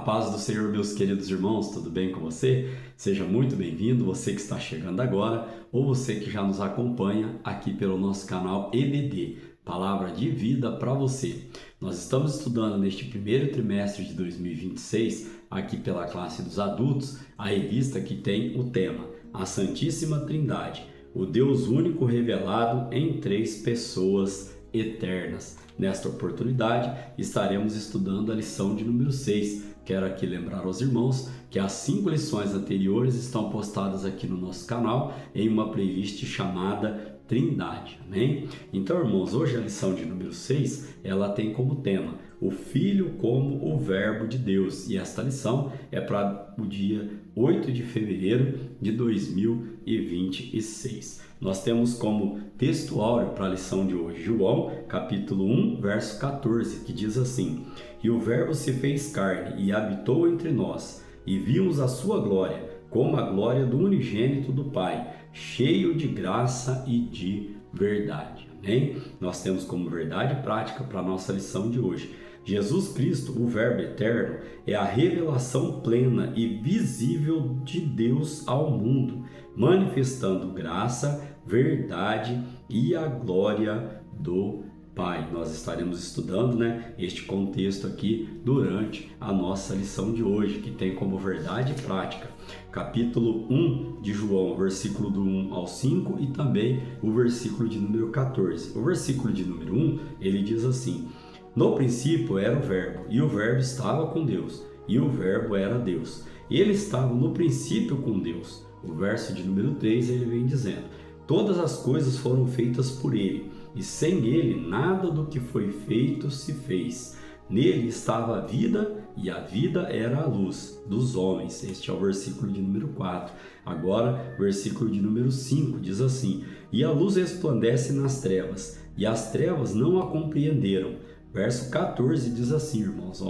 paz do Senhor, meus queridos irmãos, tudo bem com você? Seja muito bem-vindo, você que está chegando agora ou você que já nos acompanha aqui pelo nosso canal EBD, Palavra de Vida para você. Nós estamos estudando neste primeiro trimestre de 2026, aqui pela classe dos adultos, a revista que tem o tema A Santíssima Trindade, o Deus único revelado em três pessoas eternas. Nesta oportunidade, estaremos estudando a lição de número 6. Quero aqui lembrar aos irmãos que as 5 lições anteriores estão postadas aqui no nosso canal em uma playlist chamada Trindade, amém? Então, irmãos, hoje a lição de número 6, ela tem como tema o Filho como o Verbo de Deus. E esta lição é para o dia 8 de fevereiro de 2026. Nós temos como texto áureo para a lição de hoje, João, capítulo 1, verso 14, que diz assim: E o Verbo se fez carne e habitou entre nós, e vimos a sua glória, como a glória do unigênito do Pai, cheio de graça e de verdade. Amém? Nós temos como verdade prática para a nossa lição de hoje: Jesus Cristo, o Verbo eterno, é a revelação plena e visível de Deus ao mundo, manifestando graça, verdade e a glória do Pai. Nós estaremos estudando, este contexto aqui durante a nossa lição de hoje, que tem como verdade prática capítulo 1 de João, versículo do 1 ao 5 e também o versículo de número 14. O versículo de número 1, ele diz assim: No princípio era o Verbo, e o Verbo estava com Deus, e o Verbo era Deus. Ele estava no princípio com Deus. O verso de número 3, ele vem dizendo: Todas as coisas foram feitas por ele, e sem ele nada do que foi feito se fez. Nele estava a vida, e a vida era a luz dos homens. Este é o versículo de número 4. Agora, versículo de número 5 diz assim: E a luz resplandece nas trevas, e as trevas não a compreenderam. Verso 14 diz assim, irmãos,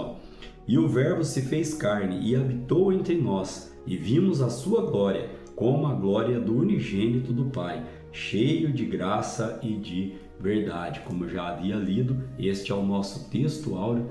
E o Verbo se fez carne e habitou entre nós, e vimos a sua glória, como a glória do unigênito do Pai, cheio de graça e de verdade. Como eu já havia lido, este é o nosso texto áureo,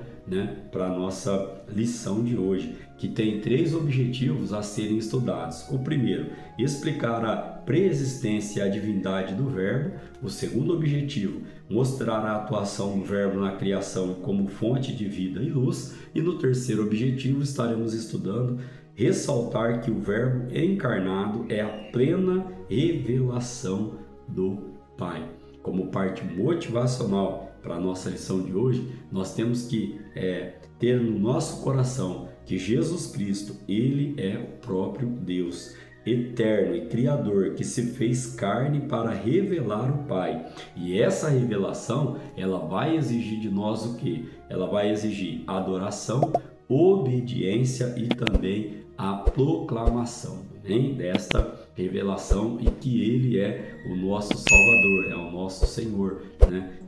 para a nossa lição de hoje, que tem 3 objetivos a serem estudados. O primeiro, explicar a preexistência e a divindade do Verbo. O segundo objetivo, mostrar a atuação do Verbo na criação como fonte de vida e luz. E no terceiro objetivo, estaremos estudando ressaltar que o Verbo encarnado é a plena revelação do Pai. Como parte motivacional para a nossa lição de hoje, nós temos que ter no nosso coração que Jesus Cristo, ele é o próprio Deus eterno e criador, que se fez carne para revelar o Pai. E essa revelação, ela vai exigir de nós o quê? Ela vai exigir adoração, obediência e também a proclamação desta revelação, e que ele é o nosso Salvador, é o nosso Senhor,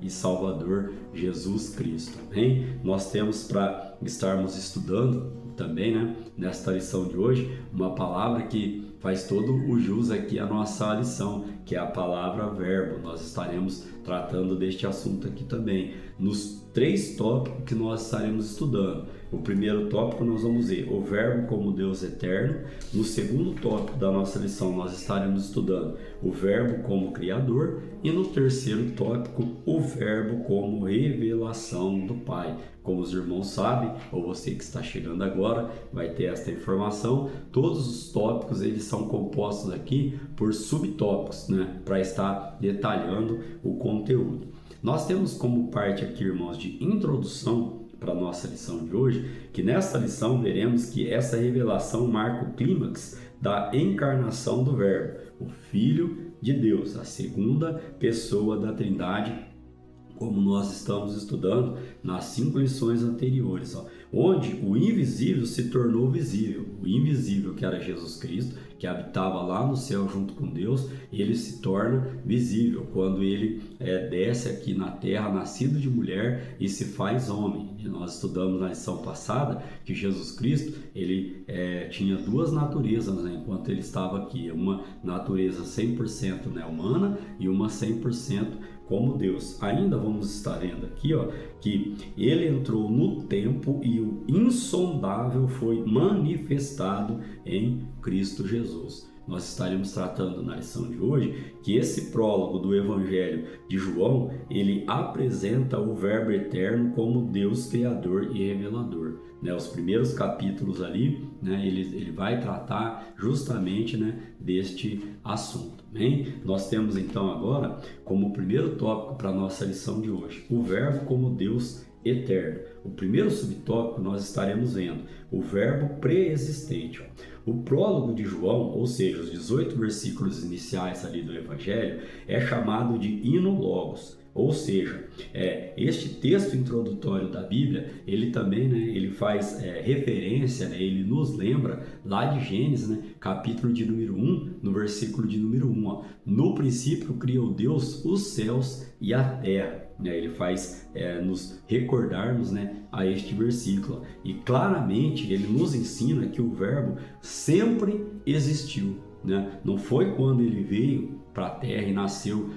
e Salvador Jesus Cristo. Amém? Nós temos para estarmos estudando também, nesta lição de hoje, uma palavra que faz todo o jus aqui à nossa lição, que é a palavra verbo. Nós estaremos tratando deste assunto aqui também, nos 3 tópicos que nós estaremos estudando. O primeiro tópico nós vamos ver o Verbo como Deus eterno. No segundo tópico da nossa lição nós estaremos estudando o Verbo como Criador. E no terceiro tópico, o Verbo como revelação do Pai. Como os irmãos sabem, ou você que está chegando agora vai ter esta informação, todos os tópicos eles são compostos aqui por subtópicos, para estar detalhando o conteúdo. Nós temos como parte aqui, irmãos, de introdução para a nossa lição de hoje, que nesta lição veremos que essa revelação marca o clímax da encarnação do Verbo, o Filho de Deus, a segunda pessoa da Trindade, como nós estamos estudando nas 5 lições anteriores, onde o invisível se tornou visível. O invisível, que era Jesus Cristo, que habitava lá no céu junto com Deus, ele se torna visível quando ele desce aqui na terra, nascido de mulher, e se faz homem. E nós estudamos na lição passada que Jesus Cristo, ele tinha 2 naturezas, enquanto ele estava aqui, uma natureza 100% humana e uma 100% como Deus. Ainda vamos estar vendo aqui, que ele entrou no tempo e o insondável foi manifestado em Cristo Jesus. Nós estaremos tratando na lição de hoje que esse prólogo do Evangelho de João, ele apresenta o Verbo eterno como Deus Criador e Revelador. Os primeiros capítulos ali, ele vai tratar justamente deste assunto. Bem? Nós temos então agora como primeiro tópico para a nossa lição de hoje, o Verbo como Deus eterno. O primeiro subtópico nós estaremos vendo o verbo pré-existente. O prólogo de João, ou seja, os 18 versículos iniciais ali do Evangelho, é chamado de Hino Logos. Ou seja, este texto introdutório da Bíblia, ele também ele faz referência, ele nos lembra lá de Gênesis, capítulo de número 1, no versículo de número 1. No princípio criou Deus os céus e a terra. Ele faz nos recordarmos a este versículo. E claramente ele nos ensina que o verbo sempre existiu. Não foi quando ele veio para a terra e nasceu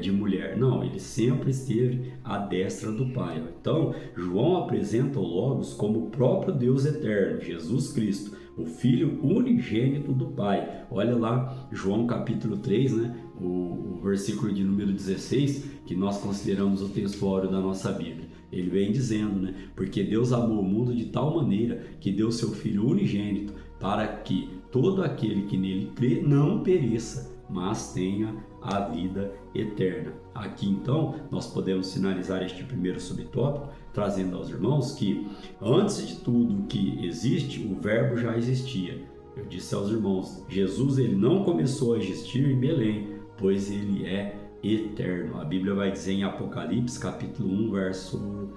de mulher. Não, ele sempre esteve à destra do Pai. Então, João apresenta o Logos como o próprio Deus eterno, Jesus Cristo, o Filho unigênito do Pai. Olha lá, João capítulo 3, o versículo de número 16, que nós consideramos o textuário da nossa Bíblia. Ele vem dizendo, porque Deus amou o mundo de tal maneira que deu seu Filho unigênito para que todo aquele que nele crê não pereça, mas tenha a vida eterna. Aqui então nós podemos finalizar este primeiro subtópico trazendo aos irmãos que antes de tudo que existe, o verbo já existia. Eu disse aos irmãos, Jesus ele não começou a existir em Belém, pois ele é eterno. A Bíblia vai dizer em Apocalipse capítulo 1, verso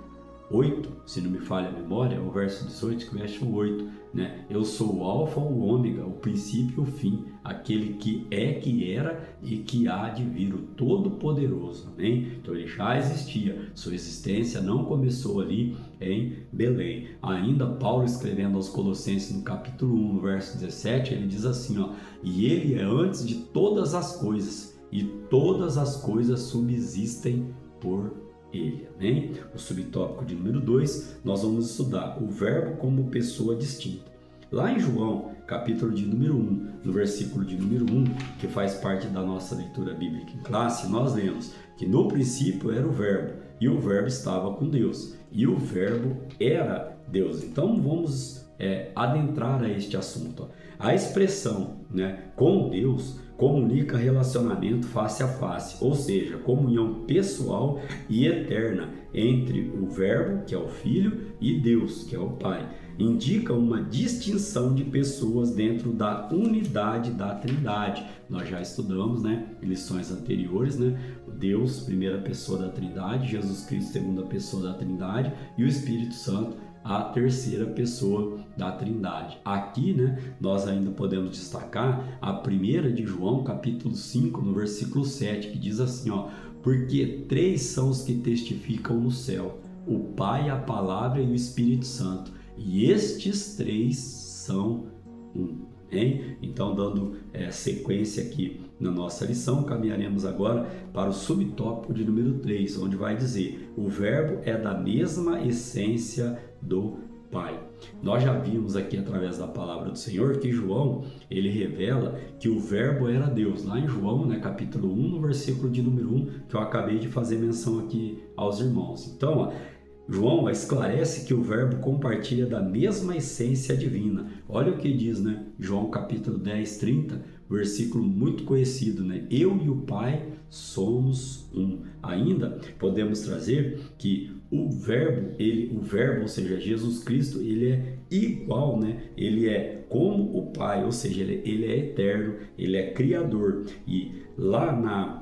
8, se não me falha a memória, o verso 18, que verso 8, Eu sou o alfa, o ômega, o princípio e o fim, aquele que é, que era e que há de vir, o Todo-Poderoso, amém? Então ele já existia, sua existência não começou ali em Belém. Ainda Paulo escrevendo aos Colossenses no capítulo 1, no verso 17, ele diz assim, e ele é antes de todas as coisas, e todas as coisas subsistem por ele, amém? O subtópico de número 2, nós vamos estudar o verbo como pessoa distinta. Lá em João, capítulo de número 1, no versículo de número 1, que faz parte da nossa leitura bíblica em classe, nós lemos que no princípio era o verbo, e o verbo estava com Deus, e o verbo era Deus. Então vamos adentrar a este assunto. A expressão com Deus comunica relacionamento face a face, ou seja, comunhão pessoal e eterna entre o Verbo, que é o Filho, e Deus, que é o Pai. Indica uma distinção de pessoas dentro da unidade da Trindade. Nós já estudamos, em lições anteriores, Deus, primeira pessoa da Trindade, Jesus Cristo, segunda pessoa da Trindade, e o Espírito Santo, a terceira pessoa da Trindade. Aqui, nós ainda podemos destacar a primeira de João, capítulo 5, no versículo 7, que diz assim, porque 3 são os que testificam no céu, o Pai, a Palavra e o Espírito Santo, e estes 3 são um. Então, dando sequência aqui na nossa lição, caminharemos agora para o subtópico de número 3, onde vai dizer, o verbo é da mesma essência do Pai. Nós já vimos aqui através da palavra do Senhor que João, ele revela que o verbo era Deus. Lá em João, capítulo 1, no versículo de número 1, que eu acabei de fazer menção aqui aos irmãos. Então, João esclarece que o verbo compartilha da mesma essência divina. Olha o que diz, João capítulo 10, 30, versículo muito conhecido, Eu e o Pai somos um. Ainda podemos trazer que o verbo, ou seja, Jesus Cristo, ele é igual, Ele é como o Pai, ou seja, ele é eterno, ele é criador. E lá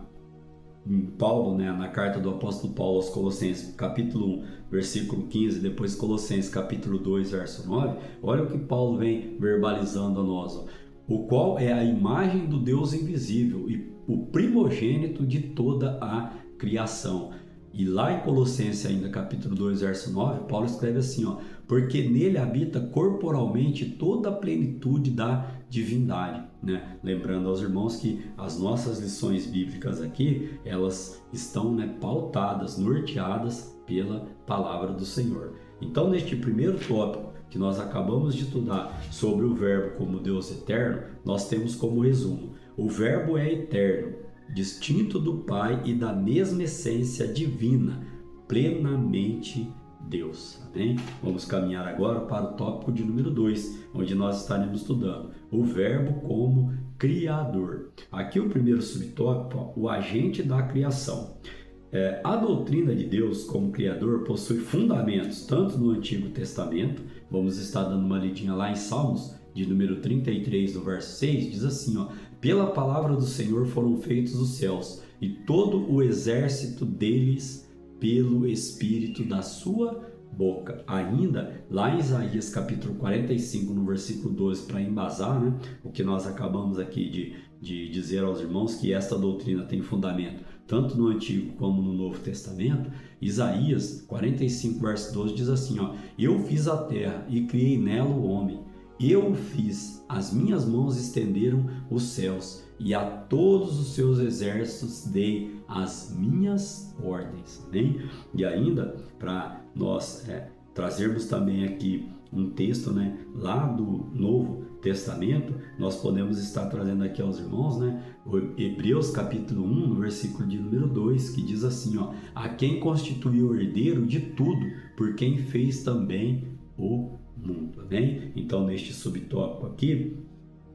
Paulo, na carta do apóstolo Paulo aos Colossenses, capítulo 1, versículo 15, depois Colossenses, capítulo 2, verso 9, olha o que Paulo vem verbalizando a nós, o qual é a imagem do Deus invisível e o primogênito de toda a criação. E lá em Colossenses ainda, capítulo 2, verso 9, Paulo escreve assim, ó, porque nele habita corporalmente toda a plenitude da divindade, né? Lembrando aos irmãos que as nossas lições bíblicas aqui, elas estão, né, pautadas, norteadas pela palavra do Senhor. Então, neste primeiro tópico que nós acabamos de estudar sobre o Verbo como Deus eterno, nós temos como resumo: o Verbo é eterno, distinto do Pai e da mesma essência divina, plenamente Deus. Amém? Vamos caminhar agora para o tópico de número 2, onde nós estaremos estudando o Verbo como Criador. Aqui o primeiro subtópico, o agente da criação. A doutrina de Deus como Criador possui fundamentos tanto no Antigo Testamento, vamos estar dando uma lidinha lá em Salmos, de número 33, do verso 6, diz assim, ó, pela palavra do Senhor foram feitos os céus, e todo o exército deles pelo Espírito da sua boca. Ainda, lá em Isaías capítulo 45, no versículo 12, para embasar, né, o que nós acabamos aqui de dizer aos irmãos, que esta doutrina tem fundamento tanto no Antigo como no Novo Testamento, Isaías 45, verso 12, diz assim, ó, eu fiz a terra e criei nela o homem, eu o fiz, as minhas mãos estenderam os céus, e a todos os seus exércitos dei as minhas ordens. Amém? E ainda, para nós trazermos também aqui um texto, né, lá do Novo Testamento, nós podemos estar trazendo aqui aos irmãos, né, o Hebreus capítulo 1, no versículo de número 2, que diz assim, ó, a quem constituiu o herdeiro de tudo, por quem fez também o mundo. Amém? Então, neste subtópico aqui,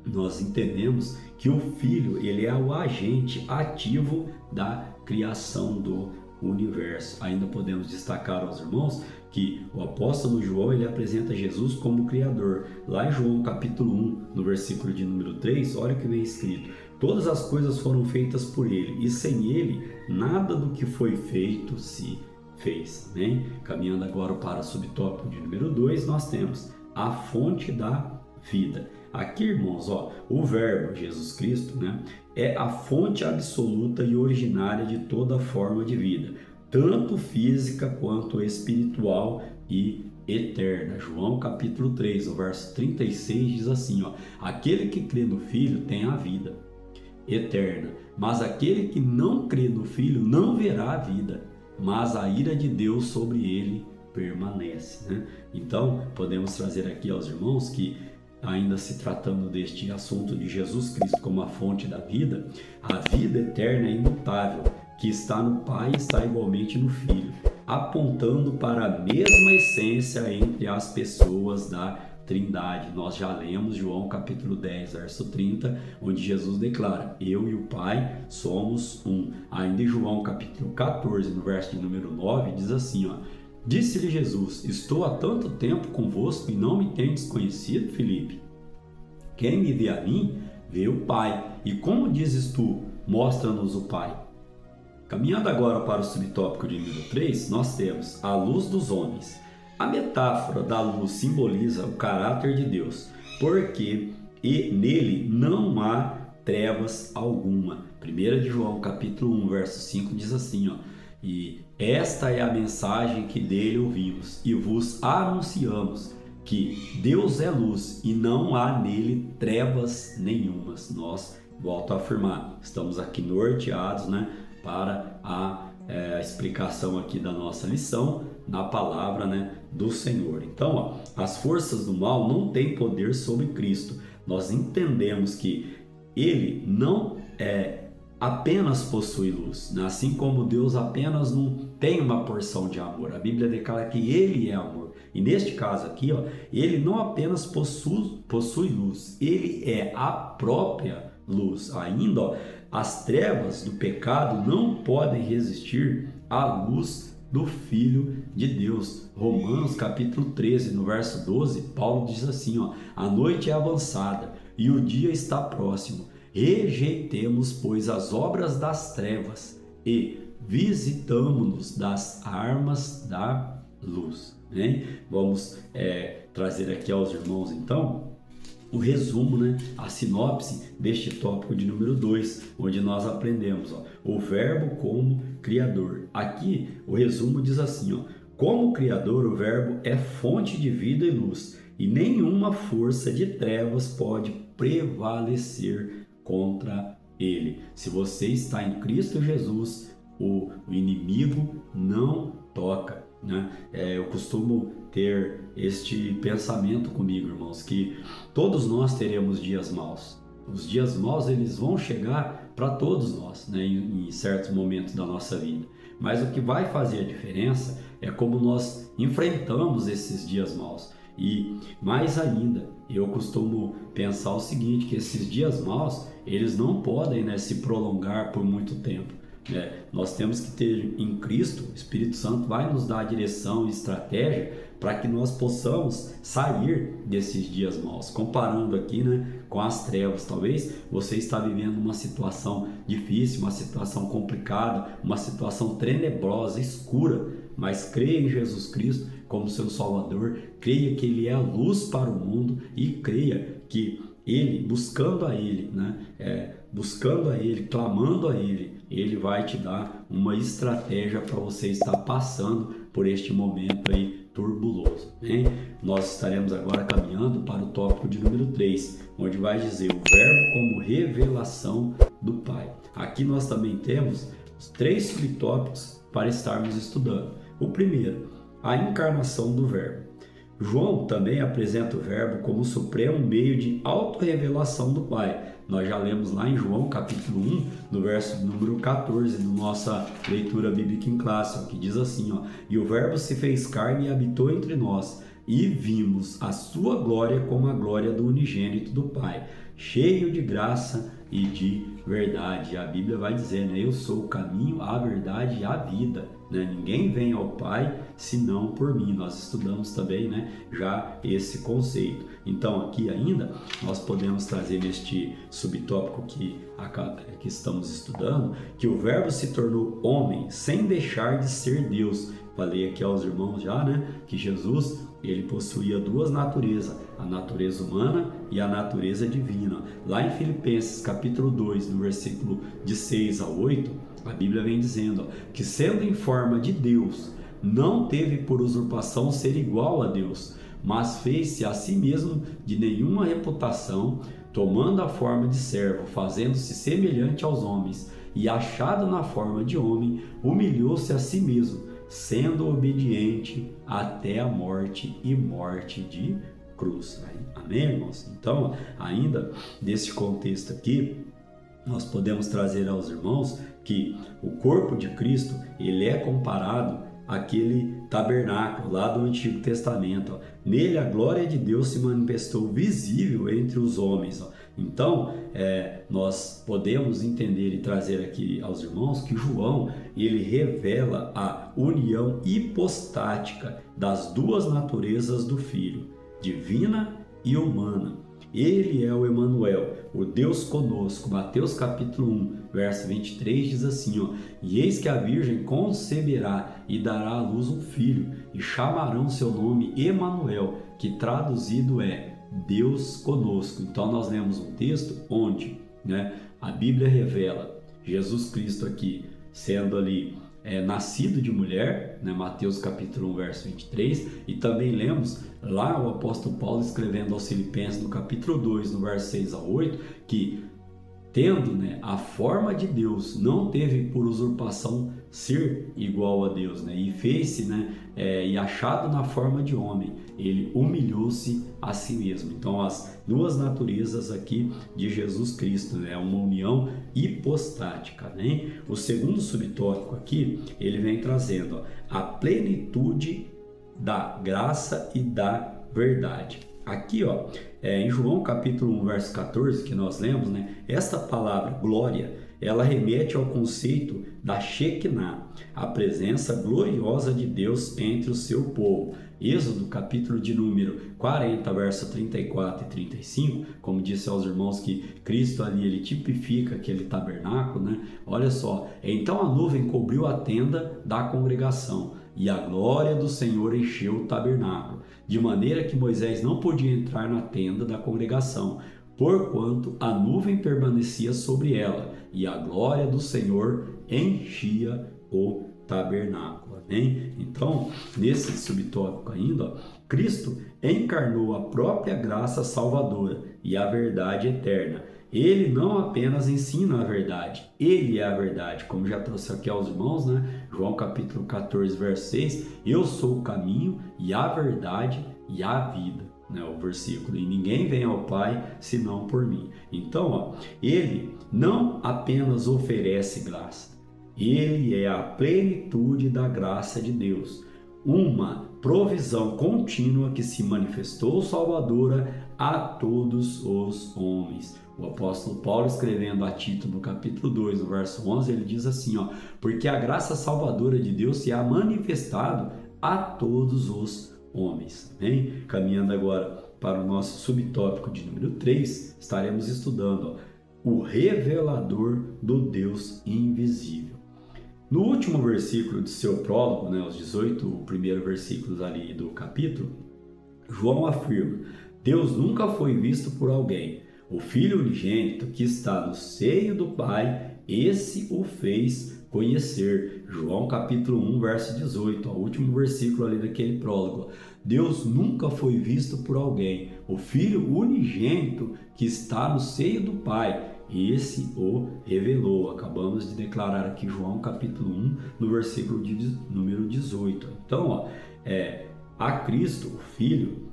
nós entendemos que o Filho, ele é o agente ativo da criação do universo. Ainda podemos destacar aos irmãos que o apóstolo João, ele apresenta Jesus como Criador. Lá em João capítulo 1, no versículo de número 3, olha o que vem escrito: todas as coisas foram feitas por ele, e sem ele nada do que foi feito se fez. Amém? Caminhando agora para o subtópico de número 2, nós temos a fonte da vida. Aqui, irmãos, ó, o Verbo, Jesus Cristo, né, é a fonte absoluta e originária de toda forma de vida, tanto física quanto espiritual e eterna. João capítulo 3, o verso 36 diz assim, ó, aquele que crê no Filho tem a vida eterna, mas aquele que não crê no Filho não verá a vida, mas a ira de Deus sobre ele permanece, né? Então, podemos trazer aqui aos irmãos que, ainda se tratando deste assunto de Jesus Cristo como a fonte da vida, a vida eterna é imutável, que está no Pai e está igualmente no Filho, apontando para a mesma essência entre as pessoas da Trindade. Nós já lemos João capítulo 10, verso 30, onde Jesus declara, eu e o Pai somos um. Ainda em João capítulo 14, no verso de número 9, diz assim, ó, disse-lhe Jesus, estou há tanto tempo convosco e não me tendes conhecido, Filipe? Quem me vê a mim, vê o Pai. E como dizes tu, mostra-nos o Pai? Caminhando agora para o subtópico de número 3, nós temos a luz dos homens. A metáfora da luz simboliza o caráter de Deus, porque nele não há trevas alguma. 1 de João capítulo 1, verso 5 diz assim, ó, e esta é a mensagem que dele ouvimos e vos anunciamos, que Deus é luz e não há nele trevas nenhumas. Nós, volto a afirmar, estamos aqui norteados, né, para a explicação aqui da nossa lição na palavra, né, do Senhor. Então, ó, as forças do mal não têm poder sobre Cristo. Nós entendemos que ele não apenas possui luz, né? Assim como Deus apenas não tem uma porção de amor. A Bíblia declara que ele é amor. E neste caso aqui, ó, ele não apenas possui luz, ele é a própria luz. Ainda, ó, as trevas do pecado não podem resistir à luz do Filho de Deus. Romanos capítulo 13, no verso 12, Paulo diz assim, ó, a noite é avançada e o dia está próximo. Rejeitemos, pois, as obras das trevas e visitamo-nos das armas da luz. Né? Vamos trazer aqui aos irmãos, então, o resumo, né, a sinopse deste tópico de número 2, onde nós aprendemos, o verbo como criador. Aqui o resumo diz assim, como criador o verbo é fonte de vida e luz, e nenhuma força de trevas pode prevalecer contra ele. Se você está em Cristo Jesus, o inimigo não toca, né? Eu costumo ter este pensamento comigo, irmãos, que todos nós teremos dias maus. Os dias maus, eles vão chegar para todos nós, né, em certos momentos da nossa vida. Mas o que vai fazer a diferença é como nós enfrentamos esses dias maus. E mais ainda, eu costumo pensar o seguinte, que esses dias maus, eles não podem, né, se prolongar por muito tempo. Nós temos que ter em Cristo, o Espírito Santo vai nos dar a direção e estratégia para que nós possamos sair desses dias maus. Comparando aqui, né, com as trevas, talvez você está vivendo uma situação difícil, uma situação complicada, uma situação tenebrosa, escura, mas creia em Jesus Cristo como seu Salvador, creia que Ele é a luz para o mundo e creia que Ele, buscando a Ele, buscando a Ele, clamando a Ele, Ele vai te dar uma estratégia para você estar passando por este momento aí turbuloso, hein? Nós estaremos agora caminhando para o tópico de número 3, onde vai dizer o verbo como revelação do Pai. Aqui nós também temos os 3 subtópicos para estarmos estudando. O primeiro, a encarnação do verbo. João também apresenta o verbo como o supremo meio de autorrevelação do Pai. Nós já lemos lá em João capítulo 1, no verso número 14, na nossa leitura bíblica em classe, que diz assim, e o verbo se fez carne e habitou entre nós, e vimos a sua glória como a glória do unigênito do Pai, cheio de graça e de verdade. A Bíblia vai dizer, né? Eu sou o caminho, a verdade e a vida, né? Ninguém vem ao Pai senão por mim. Nós estudamos também, né, já esse conceito. Então aqui ainda nós podemos trazer neste subtópico que estamos estudando, que o verbo se tornou homem sem deixar de ser Deus. Falei aqui aos irmãos já, né, que Jesus, ele possuía 2 naturezas, a natureza humana e a natureza divina. Lá em Filipenses capítulo 2, no versículo de 6 a 8, a Bíblia vem dizendo que sendo em forma de Deus, não teve por usurpação ser igual a Deus, mas fez-se a si mesmo de nenhuma reputação, tomando a forma de servo, fazendo-se semelhante aos homens, e achado na forma de homem, humilhou-se a si mesmo, sendo obediente até a morte e morte de cruz. Amém, irmãos? Então, ainda nesse contexto aqui, nós podemos trazer aos irmãos que o corpo de Cristo, ele é comparado àquele tabernáculo lá do Antigo Testamento. Nele a glória de Deus se manifestou visível entre os homens. Então, nós podemos entender e trazer aqui aos irmãos que João, ele revela a união hipostática das 2 naturezas do Filho, divina e humana. Ele é o Emanuel, o Deus conosco. Mateus capítulo 1, verso 23 diz assim, e eis que a Virgem conceberá e dará à luz um filho, e chamarão seu nome Emanuel, que traduzido é Deus conosco. Então nós lemos um texto onde, né, a Bíblia revela Jesus Cristo aqui sendo ali nascido de mulher, né, Mateus capítulo 1, verso 23, e também lemos lá o apóstolo Paulo escrevendo aos Filipenses no capítulo 2, no verso 6 a 8, que tendo, né, a forma de Deus, não teve por usurpação ser igual a Deus, né, e fez-se, né, e achado na forma de homem, ele humilhou-se a si mesmo. Então as 2 naturezas aqui de Jesus Cristo, né, uma união hipostática, né? O segundo subtópico aqui, ele vem trazendo a plenitude da graça e da verdade. Aqui, em João capítulo 1, verso 14, que nós lemos, né, esta palavra glória, ela remete ao conceito da Shekinah, a presença gloriosa de Deus entre o seu povo. Êxodo, capítulo de número 40, verso 34 e 35, como disse aos irmãos que Cristo ali, ele tipifica aquele tabernáculo, né? Olha só, então a nuvem cobriu a tenda da congregação, e a glória do Senhor encheu o tabernáculo. de maneira que Moisés não podia entrar na tenda da congregação, porquanto a nuvem permanecia sobre ela, e a glória do Senhor enchia o tabernáculo. Amém? Então, nesse subtópico ainda, Cristo encarnou a própria graça salvadora e a verdade eterna. Ele não apenas ensina a verdade, ele é a verdade, como já trouxe aqui aos irmãos, né? João capítulo 14, verso 6, eu sou o caminho e a verdade e a vida, né? O versículo, e ninguém vem ao Pai senão por mim. Então, ele não apenas oferece graça, ele é a plenitude da graça de Deus, uma provisão contínua que se manifestou salvadora a todos os homens. O apóstolo Paulo, escrevendo a Tito no capítulo 2, no verso 11, ele diz assim, porque a graça salvadora de Deus se há manifestado a todos os homens. Amém? Caminhando agora para o nosso subtópico de número 3, estaremos estudando o revelador do Deus invisível. No último versículo de seu prólogo, né, os 18 primeiros versículos ali do capítulo, João afirma, Deus nunca foi visto por alguém. O Filho unigênito que está no seio do Pai, esse o fez conhecer. João capítulo 1, verso 18, o último versículo ali daquele prólogo. Deus nunca foi visto por alguém. O Filho unigênito que está no seio do Pai, esse o revelou. Acabamos de declarar aqui João capítulo 1, no versículo número 18. Então, a Cristo, o Filho,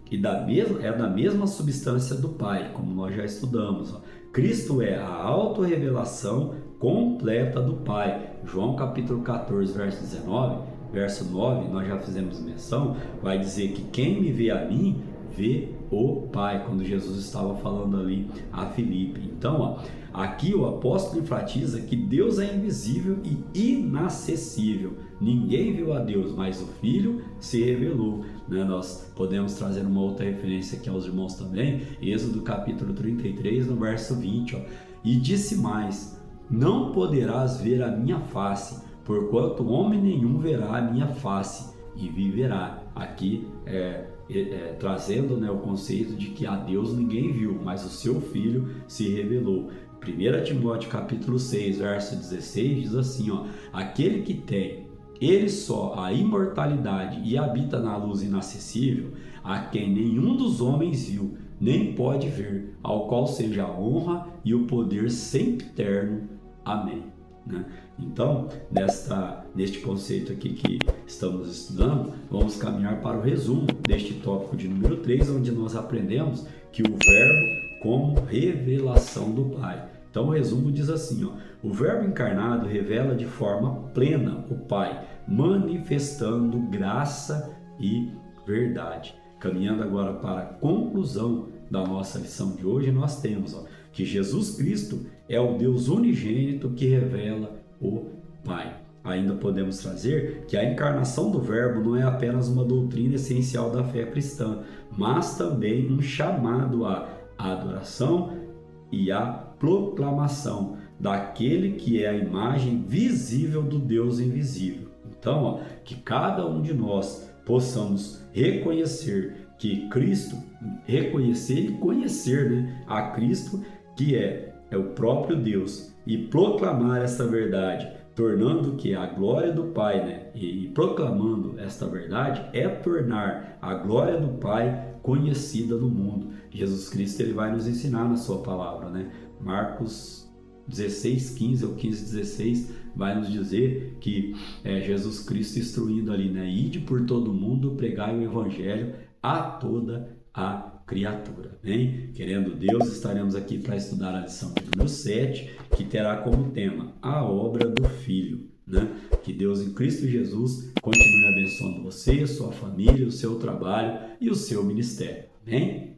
é da mesma substância do Pai, como nós já estudamos. Cristo é a autorrevelação completa do Pai. João capítulo 14, verso 19, verso 9, nós já fizemos menção, vai dizer que quem me vê a mim, vê o Pai, quando Jesus estava falando ali a Filipe. Então, aqui o apóstolo enfatiza que Deus é invisível e inacessível. Ninguém viu a Deus, mas o Filho se revelou. Né? Nós podemos trazer uma outra referência aqui aos irmãos também, Êxodo capítulo 33, no verso 20. E disse mais, não poderás ver a minha face, porquanto homem nenhum verá a minha face e viverá. Aqui trazendo, né, o conceito de que a Deus ninguém viu, mas o seu Filho se revelou. 1 Timóteo capítulo 6, verso 16 diz assim, aquele que tem ele só a imortalidade e habita na luz inacessível, a quem nenhum dos homens viu, nem pode ver, ao qual seja a honra e o poder sempiterno. Amém. Né? Então, neste conceito aqui que estamos estudando, vamos caminhar para o resumo deste tópico de número 3, onde nós aprendemos que o Verbo como revelação do Pai. Então, o resumo diz assim, o Verbo encarnado revela de forma plena o Pai, manifestando graça e verdade. Caminhando agora para a conclusão da nossa lição de hoje, nós temos que Jesus Cristo é o Deus unigênito que revela o Pai. Ainda podemos trazer que a encarnação do Verbo não é apenas uma doutrina essencial da fé cristã, mas também um chamado à adoração e à proclamação daquele que é a imagem visível do Deus invisível. Então, que cada um de nós possamos reconhecer que Cristo, reconhecer e conhecer, né, a Cristo, que é o próprio Deus, e proclamar esta verdade, tornando que a glória do Pai, né, e proclamando esta verdade, é tornar a glória do Pai conhecida no mundo. Jesus Cristo, ele vai nos ensinar na sua palavra, né? Marcos 16:15 ou 15:16 vai nos dizer que Jesus Cristo instruindo ali, né? Ide por todo o mundo, pregai o evangelho a toda a criatura. Bem, querendo Deus, estaremos aqui para estudar a lição de número 7, que terá como tema a obra do Filho. Né? Que Deus em Cristo Jesus continue abençoando você, sua família, o seu trabalho e o seu ministério. Amém?